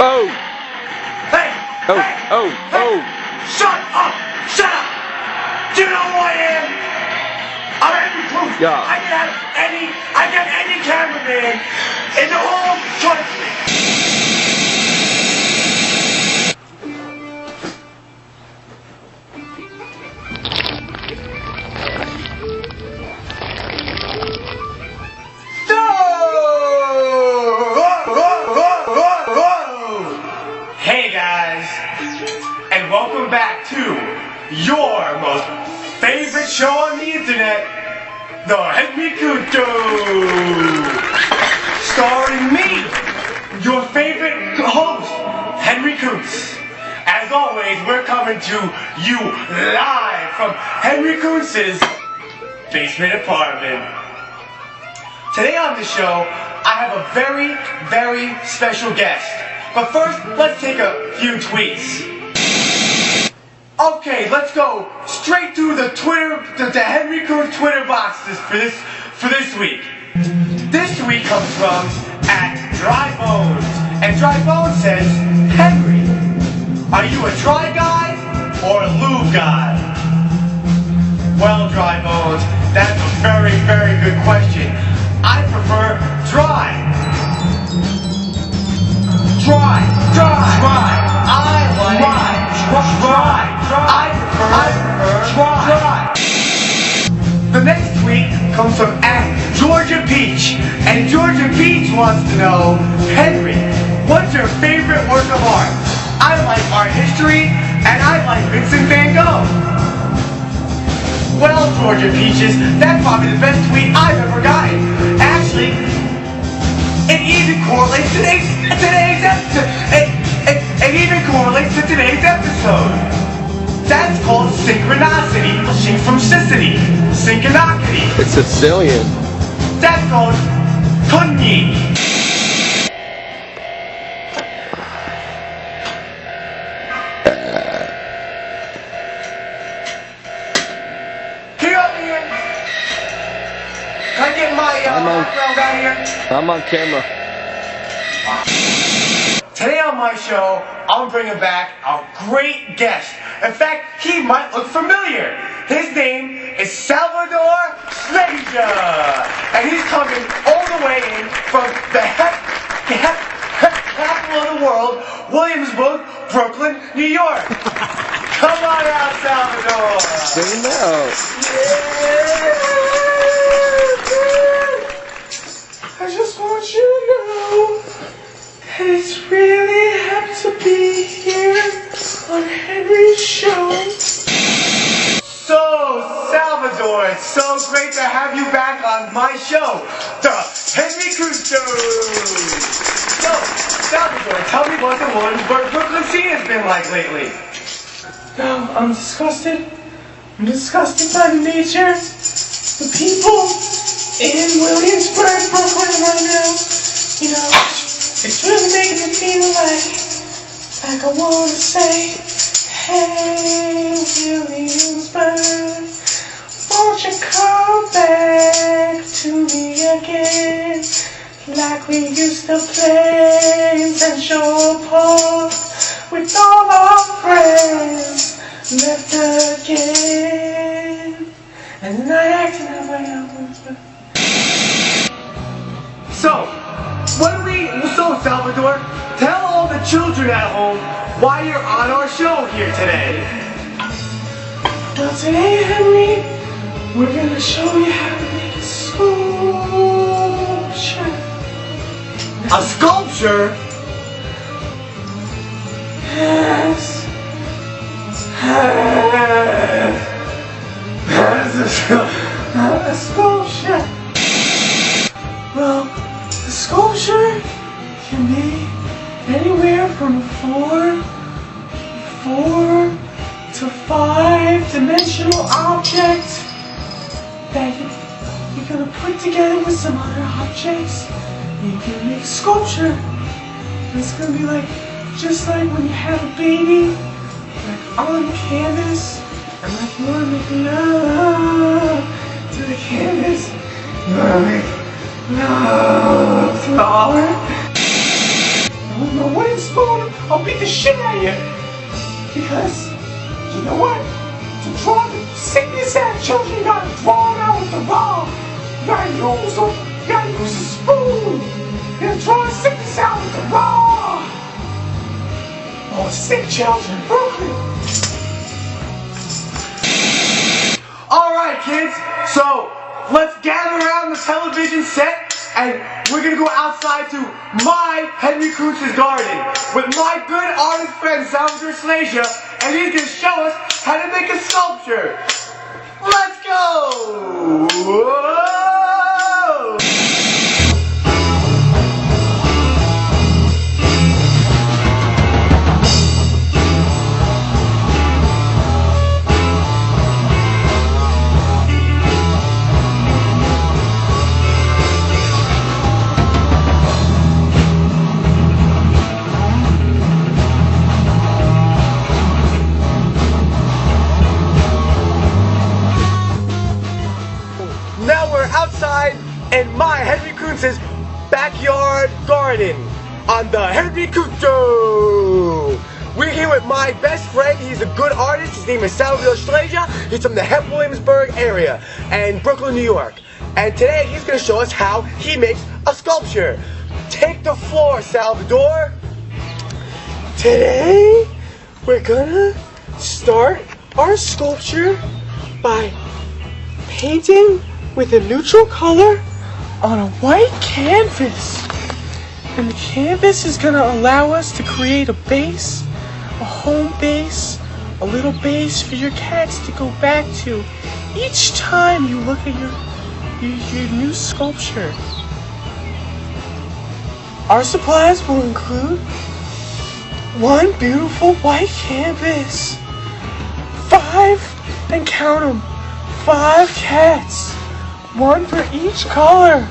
Oh! Hey! Oh! Hey! Oh! Hey! Oh! Shut up! Shut up! Do you know who I am? I'm Henry Qcuntz. Yeah. I can have any cameraman in the whole country. Hey guys, and welcome back to your most favorite show on the internet, the Henry Qcuntz Show, starring me, your favorite host, Henry Qcuntz. As always, we're coming to you live from Henry Qcuntz's basement apartment. Today on the show, I have a very, very special guest. But first, let's take a few tweets. Okay, let's go straight through the Henry Qcuntz Twitter boxes for this week. This tweet comes from @DryBones, and DryBones says, Henry, are you a dry guy or a lube guy? Well, DryBones, that's a very, very good question. I prefer dry. Dry. I like dry. I prefer dry. The next tweet comes from @Georgia Peach, and Georgia Peach wants to know, Henry, what's your favorite work of art? I like art history, and I like Vincent van Gogh. Well, Georgia Peaches, that's probably the best tweet I've ever gotten. Actually, it even correlates to today's episode. It even correlates to today's episode. That's called synchronicity. She's from Sicily. Synchronicity. It's Sicilian. That's called Kunyi. Get up here. Can I get my background out here? I'm on camera. Today on my show, I'm bringing back a great guest. In fact, he might look familiar. His name is Salvadore Slayjah, and he's coming all the way in from the capital of the world, Williamsburg, Brooklyn, New York. Come on out, Salvadore. Sing it out. I just want you to know that it's really happy to be here on Henry's show. So, Salvadore, it's so great to have you back on my show, the Henry Qcuntz Show. So, Salvadore, tell me what the Williamsburg, Brooklyn scene has been like lately. No, I'm disgusted. I'm disgusted by the nature, the people in Williamsburg, Brooklyn right now. You know, it's really making me feel like I want to say, hey, Williamsburg, won't you come back to me again, like we used to play in Central Park with all our friends left again. And then I acted that way out. So, Salvador, tell all the children at home why you're on our show here today. Well, today, Henry, we're going to show you how to make a sculpture. A sculpture? Yes. A sculpture. Well, the sculpture can be anywhere from 4 to 5 dimensional object that you're gonna put together with some other objects, and you can make sculpture. And it's gonna be like, just like when you have a baby, like on the canvas, and like you wanna make love to the canvas, you wanna make love to the art. I want my wooden spoon shit out of you. Because, you know what? To draw the sickness out of children, you gotta draw it out with the raw. You gotta use a spoon. You gotta draw the sickness out with the raw. Oh, sick children, Brooklyn. Alright, kids, so let's gather around the television set and we're gonna go outside to my Henry Qcuntz's garden with my good artist friend Salvadore Slayjah, and he's gonna show us how to make a sculpture. Let's go! Whoa! Now we're outside in my Henry Qcuntz's backyard garden on the Henry Qcuntz Show. We're here with my best friend. He's a good artist. His name is Salvadore Slayjah. He's from the Williamsburg area and Brooklyn, New York. And today he's going to show us how he makes a sculpture. Take the floor, Salvadore. Today we're gonna start our sculpture by painting with a neutral color on a white canvas. And the canvas is going to allow us to create a base, a home base, a little base for your cats to go back to each time you look at your new sculpture. Our supplies will include one beautiful white canvas, 5, and count them, 5 cats. One for each color.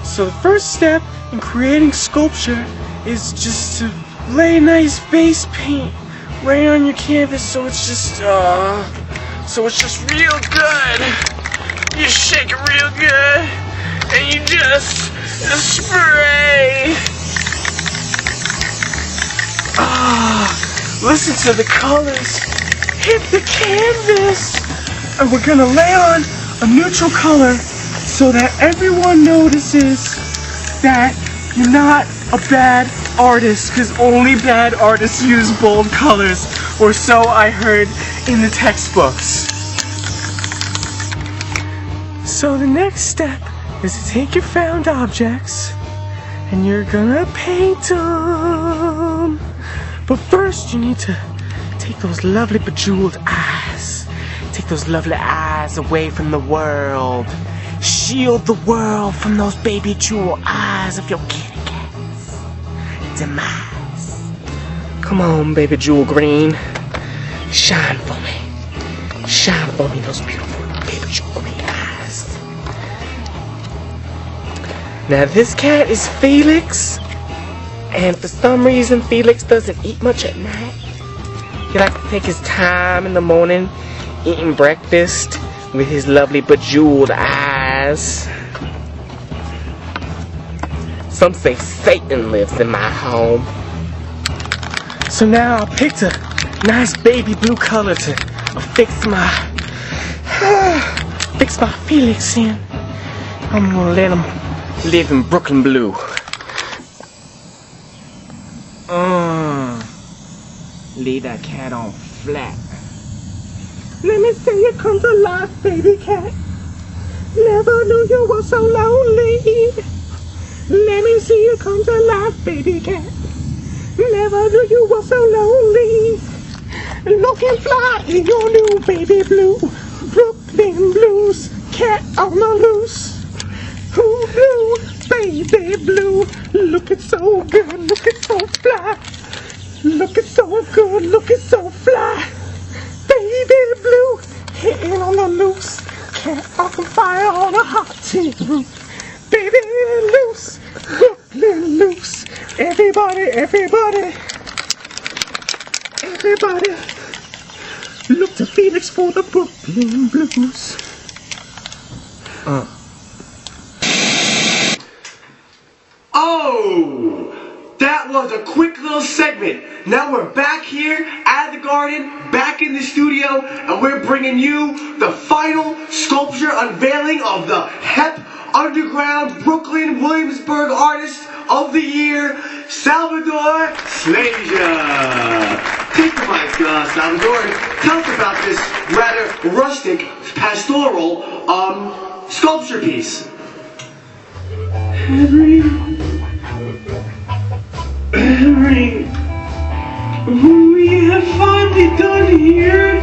So the first step in creating sculpture is just to lay nice base paint right on your canvas so it's just real good. You shake it real good and you just spray. Listen to the colors hit the canvas. And we're gonna lay on a neutral color so that everyone notices that you're not a bad artist, because only bad artists use bold colors, or so I heard in the textbooks. So the next step is to take your found objects and you're gonna paint them. But first you need to take those lovely bejeweled eyes. Take those lovely eyes away from the world. Shield the world from those baby jewel eyes of your kitty cats. Demise. Come on, baby jewel green. Shine for me. Shine for me those beautiful baby jewel green eyes. Now this cat is Felix. And for some reason Felix doesn't eat much at night. He likes to take his time in the morning eating breakfast with his lovely bejeweled eyes. Some say Satan lives in my home. So now I picked a nice baby blue color to fix my Felix in. I'm gonna let him live in Brooklyn blue. Lay that cat on flat. Let me see you come to life, baby cat. Never knew you were so lonely. Let me see you come to life, baby cat. Never knew you were so lonely. Looking fly in your new baby blue. Brooklyn blues, cat on the loose. Who blue, baby blue. Looking so good, looking so fly. Looking so good, looking so fly. Baby blue, hitting on the loose. Cat on fire on a hot tin roof. Baby loose, Brooklyn loose. Everybody, everybody, everybody, look to Felix for the Brooklyn blues. Oh, that that was a quick little segment. Now we're back here at the garden, back in the studio, and we're bringing you the final sculpture unveiling of the Hep Underground Brooklyn Williamsburg Artist of the Year, Salvadore Slayjah. Take the mic, Salvadore. Tell us about this rather rustic, pastoral sculpture piece. Henry, what we have finally done here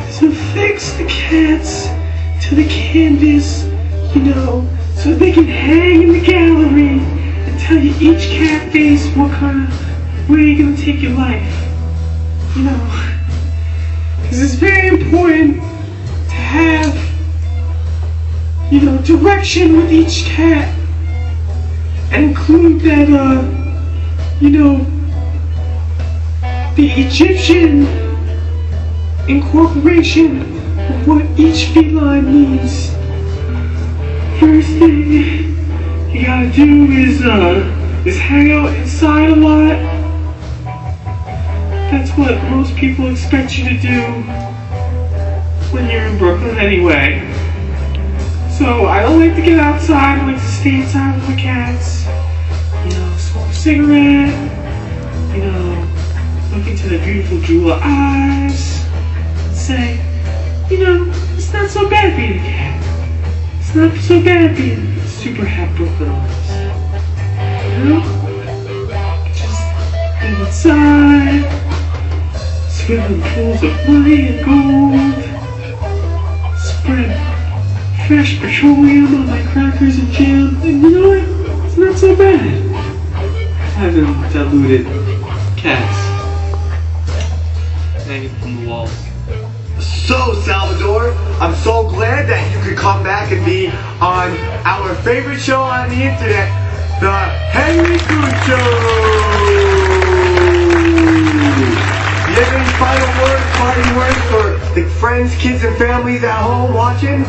is affix the cats to the canvas, you know, so they can hang in the gallery and tell you each cat face what kind of way you're gonna take your life, you know, because it's very important to have, you know, direction with each cat. And include that, you know, the Egyptian incorporation of what each feline needs. First thing you gotta do is hang out inside a lot. That's what most people expect you to do when you're in Brooklyn anyway. So I don't like to get outside, I like to stay inside with my cats, you know, smoke a cigarette, you know, look into the beautiful jewel eyes, and say, you know, it's not so bad being a cat. It's not so bad being a super hep Brooklyn artist. You know? Just live inside, swim in pools of money and gold, spread fresh petroleum on my crackers and jam, and you know what? It's not so bad. Having diluted cats hanging from the walls. So, Salvador, I'm so glad that you could come back and be on our favorite show on the internet, the Qcuntz Show. Do you have any final words, parting words for the friends, kids, and families at home watching?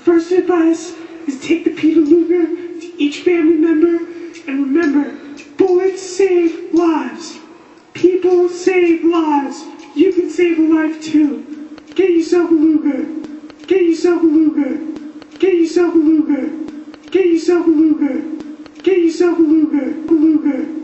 First advice is take the Peter Luger to each family member, and remember, bullets save lives. People save lives. You can save a life too. Get yourself a Luger. Get yourself a Luger. Get yourself a Luger. Get yourself a Luger. Get yourself a Luger. A Luger.